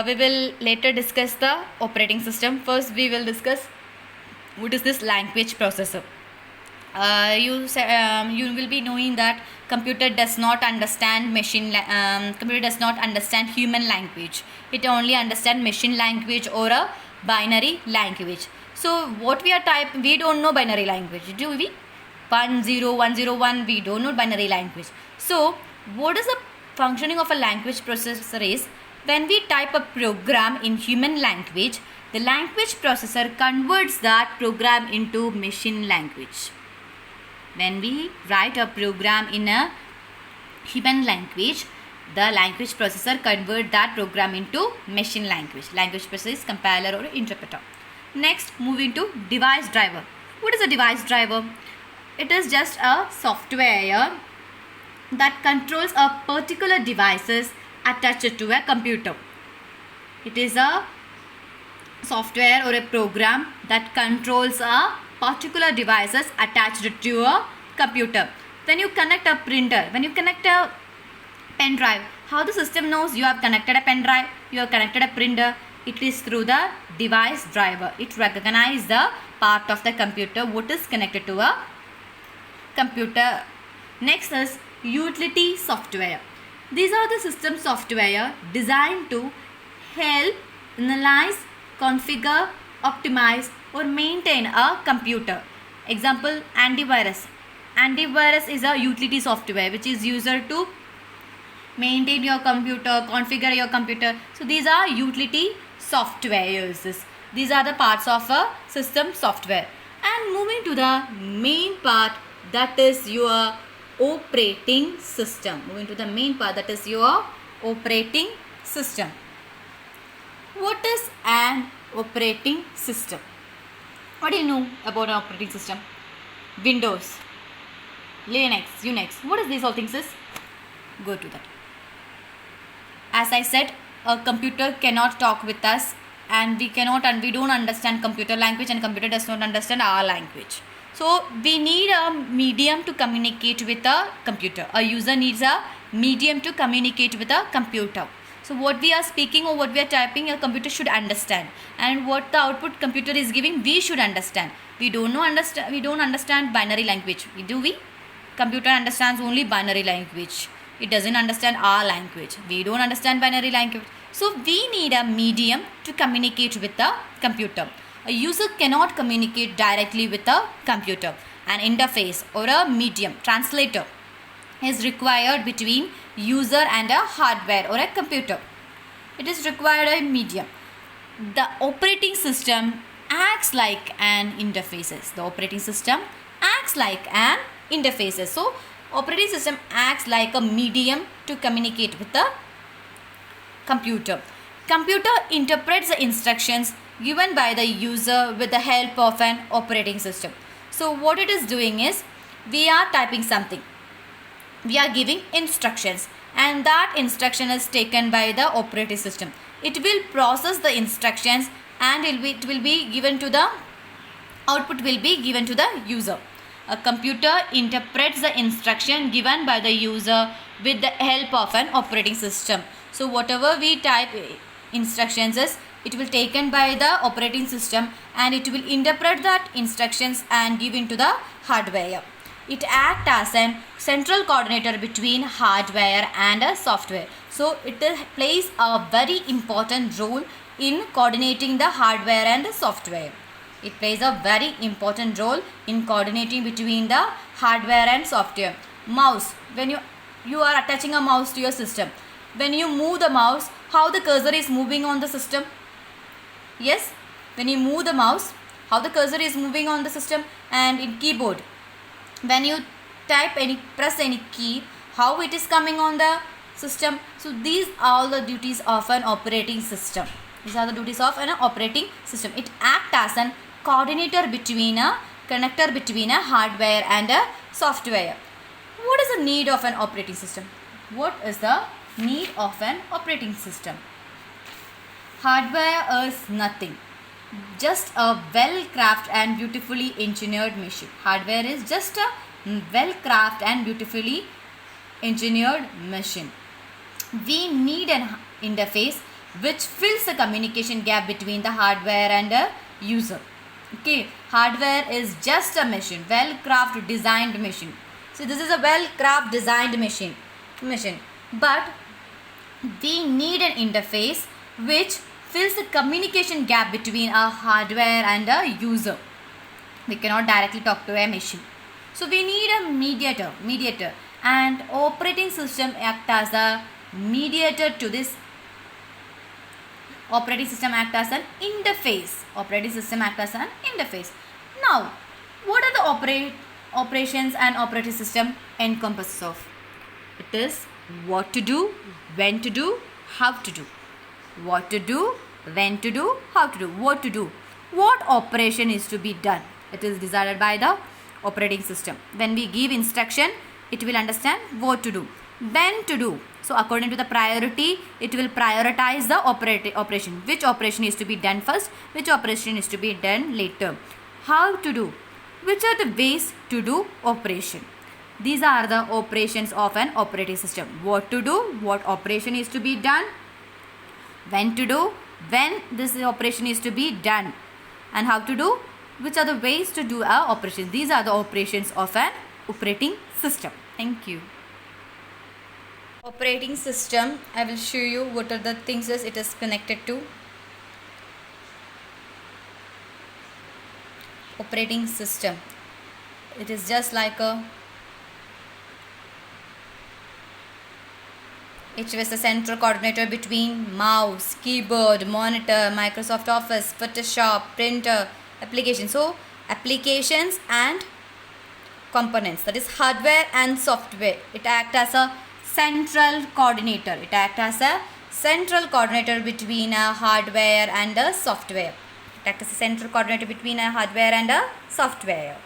We will later discuss the operating system. First, we will discuss what is this language processor. You will be knowing that computer does not understand computer does not understand human language. It only understand machine language or a binary language. So what we don't know binary language, do we? 10101, we don't know binary language. So what is the functioning of a language processor is, when we type a program in human language, the language processor converts that program into machine language. When we write a program in a human language, the language processor converts that program into machine language. Language processor is compiler or interpreter. Next, moving to device driver. What is a device driver? It is just a software that controls a particular devices attached to a computer. It is a software or a program that controls a particular devices attached to a computer. When you connect a printer, when you connect a pen drive, how the system knows you have connected a pen drive, you have connected a printer? It is through the device driver. It recognizes the part of the computer what is connected to a computer. Next is utility software. These are the system software designed to help analyze, configure, optimize or maintain a computer. Example, antivirus. Antivirus is a utility software which is used to maintain your computer, configure your computer. So these are utility softwares. These are the parts of a system software. And moving to the main part, that is your operating system. Moving to the main part, that is your operating system. What is an operating system? What do you know about an operating system? Windows, Linux, Unix. What is these all things is? Go to that. As I said, a computer cannot talk with us, and we don't understand computer language, and computer does not understand our language. So we need a medium to communicate with a computer. A user needs a medium to communicate with a computer. So what we are speaking or what we are typing, a computer should understand, and what the output computer is giving, we should understand. We don't understand binary language. Do we? Computer understands only binary language. It doesn't understand our language. We don't understand binary language. So we need a medium to communicate with the computer. A user cannot communicate directly with a computer. An interface or a medium, translator, is required between user and a hardware or a computer. It is required a medium. The operating system acts like an interface. The operating system acts like an interface. So operating system acts like a medium to communicate with the computer. Computer interprets the instructions given by the user with the help of an operating system. So what it is doing is, we are typing something. We are giving instructions, and that instruction is taken by the operating system. It will process the instructions, and it will be given to the output will be given to the user. A computer interprets the instruction given by the user with the help of an operating system. So whatever we type instructions is, it will taken by the operating system, and it will interpret that instructions and give into the hardware. It acts as a central coordinator between hardware and a software. So it plays a very important role in coordinating the hardware and the software. It plays a very important role in coordinating between the hardware and software. Mouse. When you are attaching a mouse to your system, when you move the mouse, how the cursor is moving on the system? Yes, when you move the mouse, how the cursor is moving on the system. And in keyboard, when you press any key, how it is coming on the system. So these are the duties of an operating system. These are the duties of an operating system. It acts as an coordinator between a connector between a hardware and a software. What is the need of an operating system? What is the need of an operating system? Hardware is nothing, just a well-crafted and beautifully engineered machine. Hardware is just a well-crafted and beautifully engineered machine. We need an interface which fills the communication gap between the hardware and the user. Okay, hardware is just a machine, well crafted designed machine. So this is a well crafted designed machine, but we need an interface which fills the communication gap between a hardware and a user. We cannot directly talk to a machine, so we need a mediator, and operating system act as a mediator to this. Operating system act as an interface. Now, what are the operations and operating system encompasses of? It is what to do, when to do, how to do. What to do, when to do, how to do. What to do. What operation is to be done? It is decided by the operating system. When we give instruction, it will understand what to do. When to do. So according to the priority, it will prioritize the operation. Which operation is to be done first, which operation is to be done later. How to do. Which are the ways to do operation. These are the operations of an operating system. What to do, what operation is to be done. When to do, when this operation is to be done. And how to do, which are the ways to do our operation. These are the operations of an operating system. Thank you. Operating system, I will show you what are the things it is connected to. Operating system, it is just like a HVS, a central coordinator between mouse, keyboard, monitor, Microsoft Office, Photoshop, printer, application. So applications and components, that is hardware and software. It acts as a central coordinator. Between a hardware and a software. It acts as a central coordinator between a hardware and a software.